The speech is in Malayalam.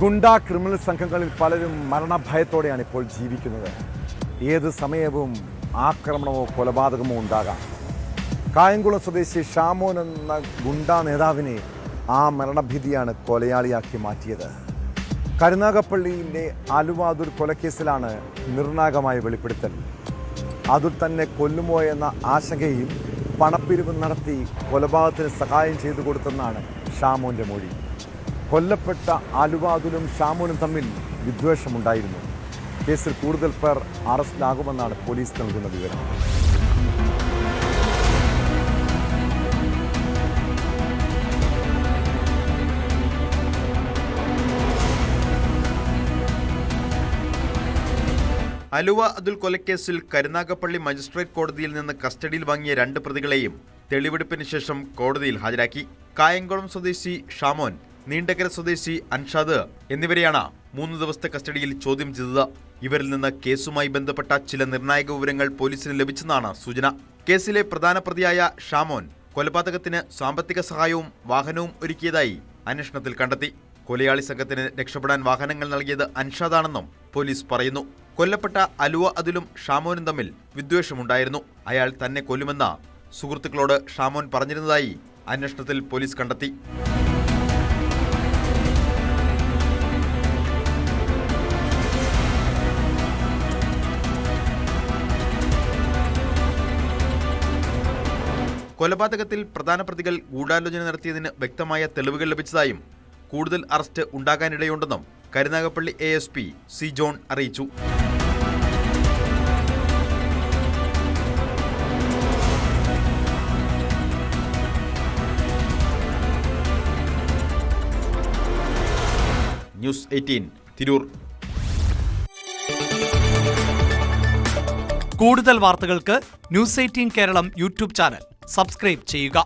ഗുണ്ടാ ക്രിമിനൽ സംഘങ്ങളിൽ പലരും മരണഭയത്തോടെയാണ് ഇപ്പോൾ ജീവിക്കുന്നത്. ഏത് സമയവും ആക്രമണമോ കൊലപാതകമോ ഉണ്ടാകാം. കായംകുളം സ്വദേശി ഷാമോൻ എന്ന ഗുണ്ടാ നേതാവിനെ ആ മരണഭീതിയാണ് കൊലയാളിയാക്കി മാറ്റിയത്. കരുനാഗപ്പള്ളിയിലെ ആലുവ അതുൽ കൊലക്കേസിലാണ് നിർണായകമായ വെളിപ്പെടുത്തൽ. അതുൽ തന്നെ കൊല്ലുമോ എന്ന ആശങ്കയും പണപ്പിരിവ് നടത്തി കൊലപാതകത്തിന് സഹായം ചെയ്തു കൊടുത്തെന്നാണ് ഷാമോന്റെ മൊഴി. കൊല്ലപ്പെട്ട ആലുവ അതുലും ഷാമോനും തമ്മിൽ വിദ്വേഷമുണ്ടായിരുന്നു. കേസിൽ കൂടുതൽ പേർ അറസ്റ്റിലാകുമെന്നാണ് പോലീസ് നൽകുന്ന വിവരം. ആലുവ അതുൽ കൊലക്കേസിൽ കരുനാഗപ്പള്ളി മജിസ്ട്രേറ്റ് കോടതിയിൽ നിന്ന് കസ്റ്റഡിയിൽ വാങ്ങിയ 2 പ്രതികളെയും തെളിവെടുപ്പിന് ശേഷം കോടതിയിൽ ഹാജരാക്കി. കായംകുളം സ്വദേശി ഷാമോൻ, നീണ്ടകര സ്വദേശി അൻഷാദ് എന്നിവരെയാണ് 3 ദിവസത്തെ കസ്റ്റഡിയിൽ ചോദ്യം ചെയ്തത്. ഇവരിൽ നിന്ന് കേസുമായി ബന്ധപ്പെട്ട ചില നിർണായക വിവരങ്ങൾ പോലീസിന് ലഭിച്ചെന്നാണ് സൂചന. കേസിലെ പ്രധാന പ്രതിയായ ഷാമോൻ കൊലപാതകത്തിന് സാമ്പത്തിക സഹായവും വാഹനവും ഒരുക്കിയതായി അന്വേഷണത്തിൽ കണ്ടെത്തി. കൊലയാളി സംഘത്തിന് രക്ഷപ്പെടാൻ വാഹനങ്ങൾ നൽകിയത് അൻഷാദാണെന്നും പോലീസ് പറയുന്നു. കൊല്ലപ്പെട്ട ആലുവ അതുലും ഷാമോനും തമ്മിൽ വിദ്വേഷമുണ്ടായിരുന്നു. അയാൾ തന്നെ കൊല്ലുമെന്ന സുഹൃത്തുക്കളോട് ഷാമോൻ പറഞ്ഞിരുന്നതായി അന്വേഷണത്തിൽ പോലീസ് കണ്ടെത്തി. കൊലപാതകത്തിൽ പ്രധാന പ്രതികൾ ഗൂഢാലോചന നടത്തിയതിന് വ്യക്തമായ തെളിവുകൾ ലഭിച്ചതായും കൂടുതൽ അറസ്റ്റ് ഉണ്ടാകാനിടയുണ്ടെന്നും കരുനാഗപ്പള്ളി ASP സി ജോൺ അറിയിച്ചു. ന്യൂസ് 18 തിരൂർ. കൂടുതൽ വാർത്തകൾക്ക് news 18 Keralam YouTube channel subscribe ചെയ്യുക.